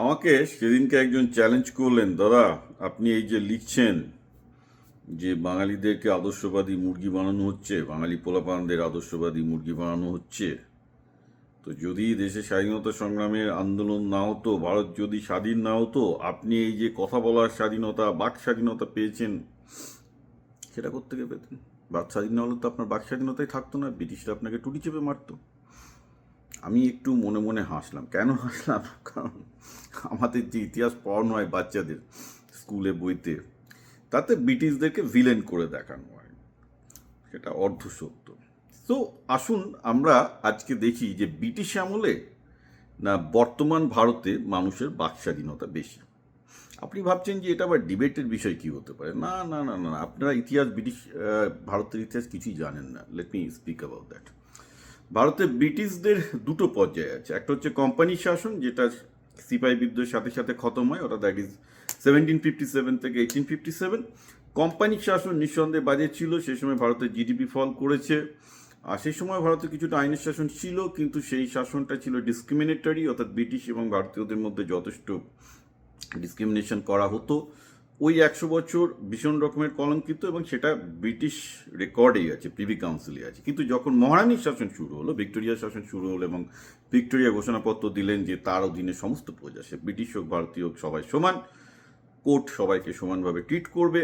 আমাকে সেদিনকে একজন চ্যালেঞ্জ করলেন, দাদা আপনি এই যে লিখছেন যে বাঙালিদেরকে আদর্শবাদী মুরগি বানানো হচ্ছে, বাঙালি পোলাপানদের আদর্শবাদী মুরগি বানানো হচ্ছে, তো যদি দেশে স্বাধীনতা সংগ্রামের আন্দোলন না হতো, ভারত যদি স্বাধীন না হতো, আপনি এই যে কথা বলার স্বাধীনতা, বাক স্বাধীনতা পেয়েছেন, সেটা কোত্থেকে পেতেন? বাক স্বাধীন না হলে তো আপনার বাক স্বাধীনতাই থাকতো না, ব্রিটিশরা আপনাকে টুটি চেপে মারতো। আমি একটু মনে মনে হাসলাম। কেন হাসলাম? কারণ আমাদের যে ইতিহাস পড়ানো হয় বাচ্চাদের স্কুলে বইতে, তাতে ব্রিটিশদেরকে ভিলেন করে দেখানো হয়, সেটা অর্ধসত্য। তো আসুন আমরা আজকে দেখি যে ব্রিটিশ আমলে না বর্তমান ভারতে মানুষের বাকস্বাধীনতা বেশি। আপনি ভাবছেন যে এটা আবার ডিবেটের বিষয় কি হতে পারে? না না না না, আপনারা ইতিহাস ব্রিটিশ ভারতের ইতিহাস কিছুই জানেন না। Let me speak about that. ভারতে ব্রিটিশদের দুটো পর্যায়ে আছে। একটা হচ্ছে কোম্পানি শাসন, যেটা সিপাহী বিদ্রোহের সাথে সাথে খতম হয়, ওটা দ্যাট ইজ 1757 থেকে 1857। কোম্পানি শাসন নিঃসন্দেহে বাজে ছিল। সেই সময় ভারতের জিডিপি ফল করেছে। আর সেই সময় ভারতে কিছুটা আইনের শাসন ছিল, কিন্তু সেই শাসনটা ছিল ডিসক্রিমিনেটরি, অর্থাৎ ব্রিটিশ এবং ভারতীয়দের মধ্যে যথেষ্ট ডিসক্রিমিনেশন করা হতো। ওই 100 বছর ভীষণ রকমের কলঙ্কিত, এবং সেটা ব্রিটিশ রেকর্ডেই আছে, প্রিভি কাউন্সিলে আছে। কিন্তু যখন মহারানীর শাসন শুরু হলো, ভিক্টোরিয়ার শাসন শুরু হলো, এবং ভিক্টোরিয়া ঘোষণাপত্র দিলেন যে তার অধীনে সমস্ত প্রজা, সে ব্রিটিশ হোক ভারতীয় হোক, সবাই সমান, কোর্ট সবাইকে সমানভাবে ট্রিট করবে,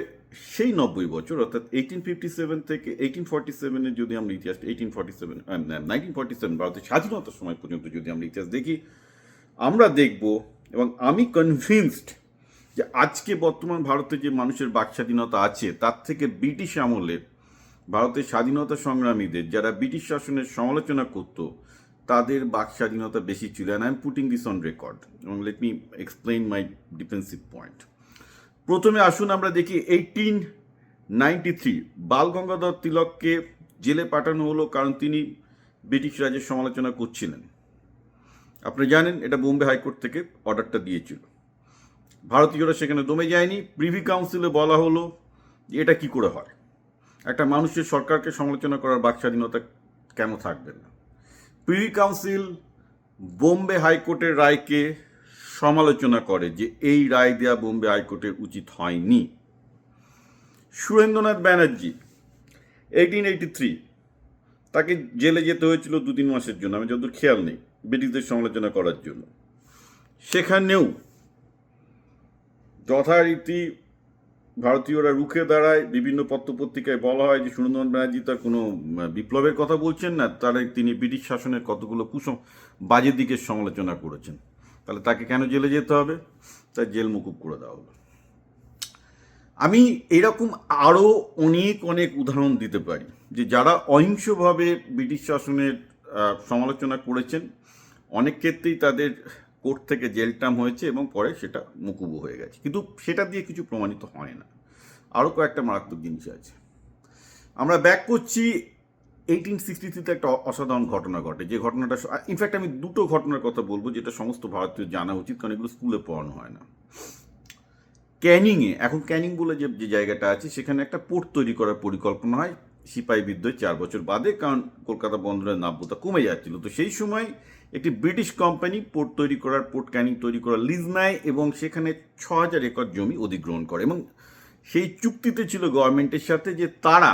সেই 90 বছর অর্থাৎ 1857 থেকে 1847-এর যদি আমরা ইতিহাস 1947 ভারতের স্বাধীনতার সময় পর্যন্ত যদি আমরা ইতিহাস দেখি, আমরা দেখব, এবং আমি কনভিন্সড যে আজকে বর্তমান ভারতে যে মানুষের বাকস্বাধীনতা আছে, তার থেকে ব্রিটিশ আমলে ভারতের স্বাধীনতা সংগ্রামীদের, যারা ব্রিটিশ শাসনের সমালোচনা করত, তাদের বাকস্বাধীনতা বেশি ছিল। And I am putting this on record, এবং লেট মি এক্সপ্লেইন মাই ডিফেন্সিভ পয়েন্ট। প্রথমে আসুন আমরা দেখি 1893 বাল গঙ্গাধর তিলককে জেলে পাঠানো হলো, কারণ তিনি ব্রিটিশ রাজের সমালোচনা করছিলেন। আপনি জানেন এটা বোম্বে হাইকোর্ট থেকে অর্ডারটা দিয়েছিল। ভারতীয়রা সেখানে দমে যায়নি। প্রিভি কাউন্সিলে বলা হলো যে এটা কি করে হয়, একটা মানুষের সরকারকে সমালোচনা করার বাকস্বাধীনতা কেন থাকবে না? প্রিভি কাউন্সিল বোম্বে হাইকোর্টের রায়কে সমালোচনা করে যে এই রায় দেওয়া বোম্বে হাইকোর্টের উচিত হয়নি। সুরেন্দ্রনাথ ব্যানার্জি 1883 তাকে জেলে যেতে হয়েছিল 2-3 মাসের জন্য, আমি যতদূর খেয়াল নেই, ব্রিটিশদের সমালোচনা করার জন্য। সেখানেও যথারীতি ভারতীয়রা রুখে দাঁড়ায়। বিভিন্ন পত্রপত্রিকায় বলা হয় যে সুরেন্দ্রনাথ ব্যানার্জি তার কোনো বিপ্লবের কথা বলছেন না, তিনি ব্রিটিশ শাসনের কতগুলো বাজে দিকের সমালোচনা করেছেন। তাহলে তাকে কেন জেলে যেতে হবে? তার জেল মুকুব করে দেওয়া হলো। আমি এরকম আরও অনেক অনেক উদাহরণ দিতে পারি যে যারা অহিংসভাবে ব্রিটিশ শাসনের সমালোচনা করেছেন, অনেক ক্ষেত্রেই তাদের কোর্ট থেকে জেল টার্ম হয়েছে এবং পরে সেটা মুকুবও হয়ে গেছে, কিন্তু সেটা দিয়ে কিছু প্রমাণিত হয় না। আরও কয়েকটা মারাত্মক জিনিস আছে। আমরা ব্যাক করছি 1863-তে একটা অসাধারণ ঘটনা ঘটে, যে ঘটনাটা ইনফ্যাক্ট আমি দুটো ঘটনার কথা বলবো যেটা সমস্ত ভারতীয় জানা উচিত, কারণ এগুলো স্কুলে পড়ানো হয় না। ক্যানিংয়ে, এখন ক্যানিং বলে যে জায়গাটা আছে, সেখানে একটা পোর্ট তৈরি করার পরিকল্পনা হয় সিপাহী বিদ্রোহের 4 বছর বাদে, কারণ কলকাতা বন্দরের নাব্যতা কমে যাচ্ছিল। তো সেই সময় একটি ব্রিটিশ কোম্পানি পোর্ট ক্যানিং তৈরি করার লিজ নেয়, এবং সেখানে 6000 একর জমি অধিগ্রহণ করে, এবং সেই চুক্তিতে ছিল গভর্নমেন্টের সাথে যে তারা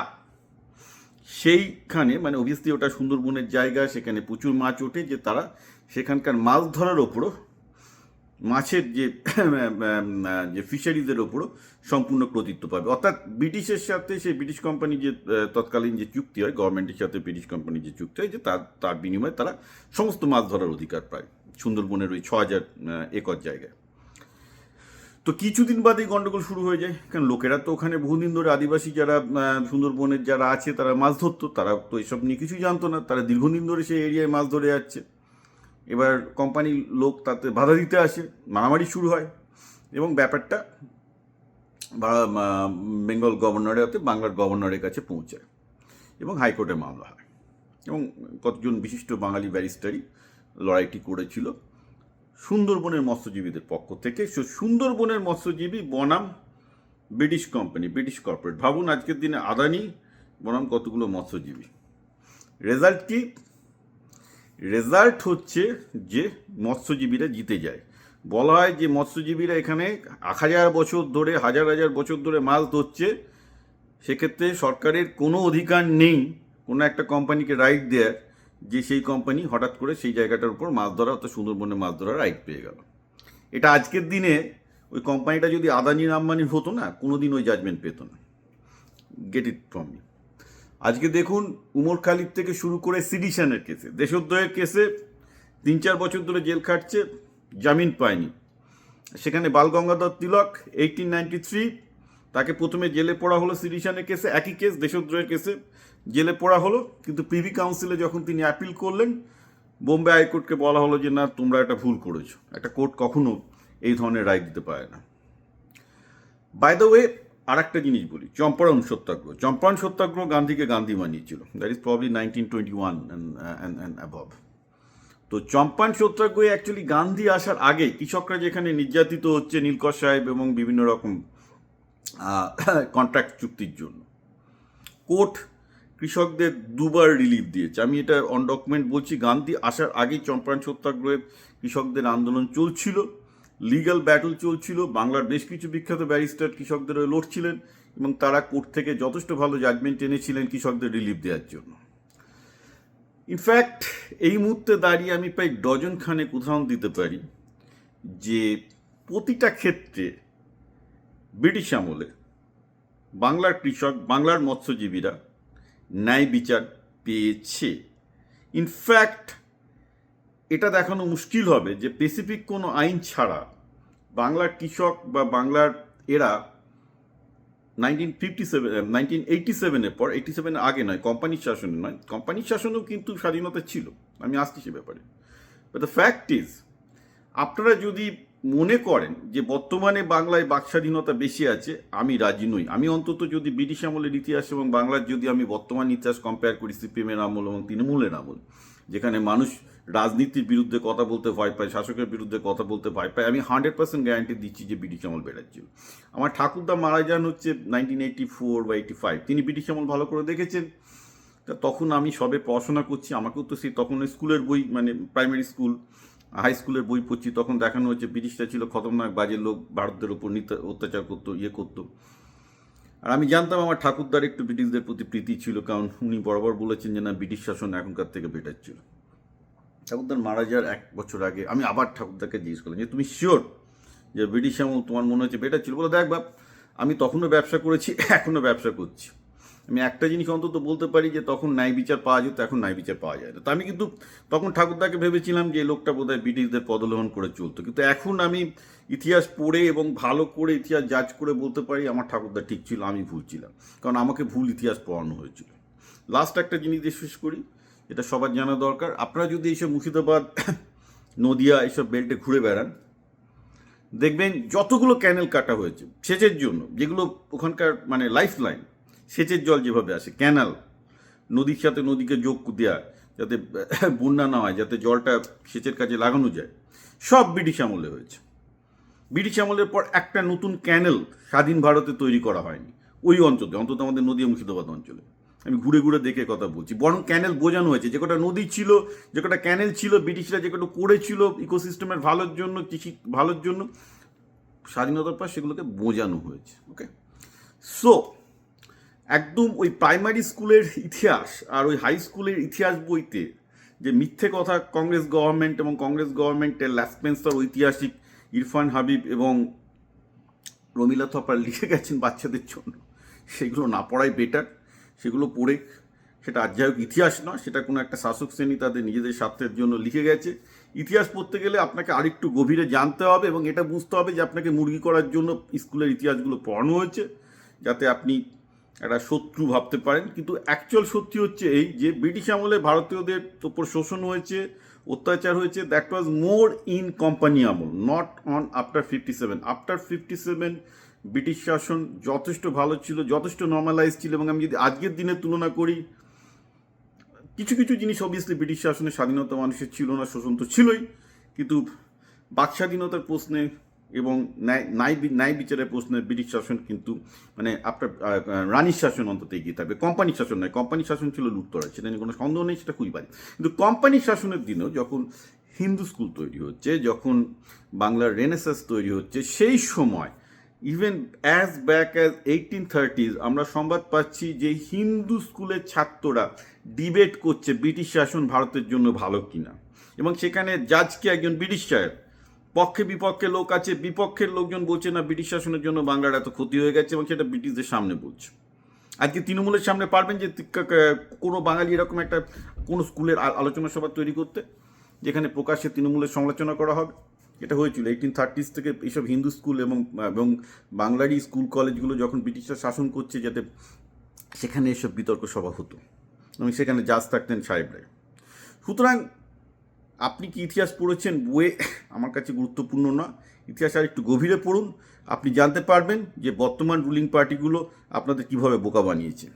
সেইখানে, মানে অবভিয়াসলি ওটা সুন্দরবনের জায়গা, সেখানে প্রচুর মাছ ওঠে, যে তারা সেখানকার মাছ ধরার ওপরও, মাছের যে ফিশারিজের ওপরও সম্পূর্ণ কর্তৃত্ব পাবে। অর্থাৎ ব্রিটিশের সাথে সেই ব্রিটিশ কোম্পানি যে তৎকালীন যে চুক্তি হয়, গভর্নমেন্টের সাথে ব্রিটিশ কোম্পানির যে চুক্তি হয়, যে তার বিনিময়ে তারা সমস্ত মাছ ধরার অধিকার পায় সুন্দরবনের ওই 6000 একর জায়গায়। তো কিছুদিন বাদেই গন্ডগোল শুরু হয়ে যায়, কারণ লোকেরা তো ওখানে বহুদিন ধরে, আদিবাসী যারা সুন্দরবনের যারা আছে তারা মাছ ধরতো, তারা তো এসব নিয়ে কিছুই জানতো না, তারা দীর্ঘদিন ধরে সেই এরিয়ায় মাছ ধরে যাচ্ছে। এবার কোম্পানির লোক তাতে বাধা দিতে আসে, মারামারি শুরু হয়, এবং ব্যাপারটা বেঙ্গল গভর্নরের হাতে, বাংলার গভর্নরের কাছে পৌঁছায়, এবং হাইকোর্টে মামলা হয়, এবং কতজন বিশিষ্ট বাঙালি ব্যারিস্টারই লড়াইটি করেছিল সুন্দরবনের মৎস্যজীবীদের পক্ষ থেকে। সুন্দরবনের মৎস্যজীবী বনাম ব্রিটিশ কোম্পানি, ব্রিটিশ কর্পোরেট। ভাবুন আজকের দিনে আদানি বনাম কতগুলো মৎস্যজীবী। রেজাল্ট কি? রেজাল্ট হচ্ছে যে মৎস্যজীবীরা জিতে যায়। বলা হয় যে মৎস্যজীবীরা এখানে হাজার বছর ধরে হাজার হাজার বছর ধরে মাছ ধরছে, সেক্ষেত্রে সরকারের কোনো অধিকার নেই কোনো একটা কোম্পানিকে রাইট দেওয়ার যে সেই কোম্পানি হঠাৎ করে সেই জায়গাটার উপর মাছ ধরা অর্থাৎ সুন্দরবনে মাছ ধরার রাইট পেয়ে গেল। এটা আজকের দিনে ওই কোম্পানিটা যদি আদানির আম্বানির হতো না, কোনো দিন ওই জাজমেন্ট পেত না। Get it from me. আজকে দেখুন উমরখালির থেকে শুরু করে সিডিশনের কেসে, দেশদ্রোহের কেসে 3-4 বছর ধরে জেল খাটছে, জামিন পায়নি। সেখানে বালগঙ্গাধর তিলক 1893 তাকে প্রথমে জেলে পড়া হলো সিডিশনের কেসে, একই কেস দেশদ্রোহের কেসে জেলে পড়া হলো, কিন্তু প্রিভি কাউন্সিলে যখন তিনি অ্যাপিল করলেন, বোম্বে হাইকোর্টকে বলা হলো যে না, তোমরা একটা ভুল করেছো, একটা কোর্ট কখনো এই ধরনের রায় দিতে পারে না। বাই দ্য ওয়ে, আর একটা জিনিস বলি, চম্পারণ সত্যাগ্রহ। চম্পারণ সত্যাগ্রহ গান্ধীকে গান্ধী বানিয়েছিল, that is probably 1921 and above. তো চম্পারণ সত্যাগ্রহে অ্যাকচুয়ালি গান্ধী আসার আগে কৃষকরা যেখানে নির্যাতিত হচ্ছে নীলকর সাহেব এবং বিভিন্ন রকম কন্ট্রাক্ট চুক্তির জন্য, কোর্ট কৃষকদের দুবার রিলিফ দিয়েছে। আমি এটা অন ডকুমেন্ট বলছি, গান্ধী আসার আগেই চম্পারণ সত্যাগ্রহে কৃষকদের আন্দোলন চলছিল, লিগ্যাল ব্যাটল চলছিল, বাংলার বেশ কিছু বিখ্যাত ব্যারিস্টার কৃষকদের হয়ে লড়ছিলেন এবং তারা কোর্ট থেকে যথেষ্ট ভালো জাজমেন্ট এনেছিলেন কৃষকদের রিলিফ দেওয়ার জন্য। ইনফ্যাক্ট এই মুহূর্তে দাঁড়িয়ে আমি প্রায় ডজন খানেক উদাহরণ দিতে পারি যে প্রতিটা ক্ষেত্রে ব্রিটিশ আমলে বাংলার কৃষক, বাংলার মৎস্যজীবীরা ন্যায় বিচার পেয়েছে। ইনফ্যাক্ট এটা দেখানো মুশকিল হবে যে স্পেসিফিক কোনো আইন ছাড়া বাংলার কৃষক বা বাংলার এরা 1987 পর, 87 আগে নয়, কোম্পানির শাসনে নয়, কোম্পানির শাসনেও কিন্তু স্বাধীনতা ছিল, আমি আসছি সে ব্যাপারে। বাট দ্য ফ্যাক্ট ইজ, আপনারা যদি মনে করেন যে বর্তমানে বাংলায় বাক স্বাধীনতা বেশি আছে, আমি রাজি নই। আমি অন্তত যদি ব্রিটিশ আমলের ইতিহাস এবং বাংলার যদি আমি বর্তমান ইতিহাস কম্পেয়ার করি, সিপিএমের আমল এবং তৃণমূলের আমল, যেখানে মানুষ রাজনীতির বিরুদ্ধে কথা বলতে ভয় পায়, শাসকের বিরুদ্ধে কথা বলতে ভয় পায়, আমি 100% গ্যারান্টি দিচ্ছি যে ব্রিটিশ আমল বেটার ছিল। আমার ঠাকুরদা মারা যান হচ্ছে 1984 বা 85, তিনি ব্রিটিশ আমল ভালো করে দেখেছেন। তা তখন আমি সবে পড়াশোনা করছি, আমাকেও তো সেই তখন স্কুলের বই, মানে প্রাইমারি স্কুল হাই স্কুলের বই পড়ছি, তখন দেখানো হচ্ছে ব্রিটিশরা ছিল খতরনাক বাজে লোক, ভারতদের ওপর অত্যাচার করতো, করতো। আর আমি জানতাম আমার ঠাকুরদার একটু ব্রিটিশদের প্রতি প্রীতি ছিল, কারণ উনি বরাবর বলেছেন যে না, ব্রিটিশ শাসন এখনকার থেকে বেটার ছিল। ঠাকুরদার মারা যাওয়ার 1 বছর আগে আমি আবার ঠাকুরদাকে জিজ্ঞেস করলাম যে তুমি শিওর যে ব্রিটিশ আমল তোমার মনে হচ্ছে বেটার ছিল? বলে দেখ বাপ, আমি তখনও ব্যবসা করেছি, এখনও ব্যবসা করছি, আমি একটা জিনিস অন্তত বলতে পারি যে তখন ন্যায় বিচার পাওয়া যেত, এখন ন্যায় বিচার পাওয়া যায় না। তো আমি কিন্তু তখন ঠাকুরদাকে ভেবেছিলাম যে লোকটা বোধহয় ব্রিটিশদের পদলোহন করে চলতো, কিন্তু এখন আমি ইতিহাস পড়ে এবং ভালো করে ইতিহাস জাজ করে বলতে পারি আমার ঠাকুরদা ঠিক ছিল, আমি ভুল ছিলাম, কারণ আমাকে ভুল ইতিহাস পড়ানো হয়েছিল। লাস্ট একটা জিনিস দিয়ে শেষ করি, এটা সবার জানা দরকার। আপনারা যদি এইসব মুর্শিদাবাদ, নদিয়া এইসব বেল্টে ঘুরে বেড়ান, দেখবেন যতগুলো ক্যানেল কাটা হয়েছে সেচের জন্য, যেগুলো ওখানকার মানে লাইফ লাইন, সেচের জল যেভাবে আসে, ক্যানাল, নদীর সাথে নদীকে যোগ দেওয়া যাতে বন্যা না হয়, যাতে জলটা সেচের কাজে লাগানো যায়, সব ব্রিটিশ আমলে হয়েছে। ব্রিটিশ আমলের পর একটা নতুন ক্যানেল স্বাধীন ভারতে তৈরি করা হয়নি ওই অঞ্চলে, অন্তত আমাদের নদিয়া মুর্শিদাবাদ অঞ্চলে। আমি ঘুরে ঘুরে দেখে কথা বলছি, বরং ক্যানেল বোঝানো হয়েছে, যে কটা নদী ছিল, যে কটা ক্যানেল ছিল, ব্রিটিশরা যে কটা করেছিল ইকোসিস্টেমের ভালোর জন্য, কৃষি ভালোর জন্য, স্বাধীনতার পর সেগুলোকে বোঝানো হয়েছে। ওকে, সো একদম ওই প্রাইমারি স্কুলের ইতিহাস আর ওই হাই স্কুলের ইতিহাস বইতে যে মিথ্যে কথা কংগ্রেস গভর্নমেন্ট এবং কংগ্রেস গভর্নমেন্টের ল্যাসপেন্সার ঐতিহাসিক ইরফান হাবিব এবং রমিলা থপার লিখে গেছেন বাচ্চাদের জন্য, সেগুলো না পড়াই বেটার। সেগুলো পড়ে, সেটা আধ্যায়িক ইতিহাস নয়, সেটা কোনো একটা শাসক শ্রেণী তাদের নিজেদের স্বার্থের জন্য লিখে গেছে। ইতিহাস পড়তে গেলে আপনাকে আরেকটু গভীরে জানতে হবে এবং এটা বুঝতে হবে যে আপনাকে মুরগি করার জন্য স্কুলের ইতিহাসগুলো পড়ানো হয়েছে, যাতে আপনি একটা শত্রু ভাবতে পারেন। কিন্তু অ্যাকচুয়াল সত্যি হচ্ছে এই যে ব্রিটিশ আমলে ভারতীয়দের ওপর শোষণ হয়েছে, অত্যাচার হয়েছে, that was more in company আমল, not on after 57। After 57 British শাসন যথেষ্ট ভালো ছিল, যথেষ্ট নর্মালাইজ ছিল। এবং আমি যদি আজকের দিনে তুলনা করি, কিছু কিছু জিনিস অবভিয়াসলি ব্রিটিশ শাসনে স্বাধীনতা মানুষের ছিল না, শোষণ তো ছিলই, কিন্তু বাক স্বাধীনতার প্রশ্নে এবং ন্যায় বিচারের প্রশ্নে ব্রিটিশ শাসন কিন্তু মানে আপনার রানীর শাসন অন্তত এগিয়ে থাকবে। কোম্পানির শাসন নয়, কোম্পানির শাসন ছিল লুটতরাজ, সেটা নিয়ে কোনো সন্দেহ নেই, সেটা খুবই বাড়ি। কিন্তু কোম্পানির শাসনের দিনেও যখন হিন্দু স্কুল তৈরি হচ্ছে, যখন বাংলার রেনেসাস তৈরি হচ্ছে, সেই সময় even as back as 1830s আমরা সংবাদ পাচ্ছি যে হিন্দু স্কুলের ছাত্ররা ডিবেট করছে ব্রিটিশ শাসন ভারতের জন্য ভালো কিনা, এবং সেখানে জাজকে একজন ব্রিটিশ সাহেব, পক্ষে বিপক্ষে লোক আছে, বিপক্ষের লোকজন বলছে না ব্রিটিশ শাসনের জন্য বাংলার এত ক্ষতি হয়ে গেছে, এবং সেটা ব্রিটিশদের সামনে বলছে। আজকে তৃণমূলের সামনে পারবেন যে কোনো বাঙালি এরকম একটা কোনো স্কুলের আলোচনা সভা তৈরি করতে, যেখানে প্রকাশ্যে তৃণমূলের সমালোচনা করা হবে? এটা হয়েছিল 1830s থেকে এইসব হিন্দু স্কুল এবং বাংলারই স্কুল কলেজগুলো যখন ব্রিটিশরা শাসন করছে, যাতে সেখানে এসব বিতর্ক সভা হতো এবং সেখানে জাজ থাকতেন সাহেবরা। সুতরাং আপনি কি ইতিহাস পড়েছেন বইয়ে আমার কাছে গুরুত্বপূর্ণ না, ইতিহাস আর একটু গভীরে পড়ুন, আপনি জানতে পারবেন যে বর্তমান রুলিং পার্টিগুলো আপনাদের কিভাবে বোকা বানিয়েছে।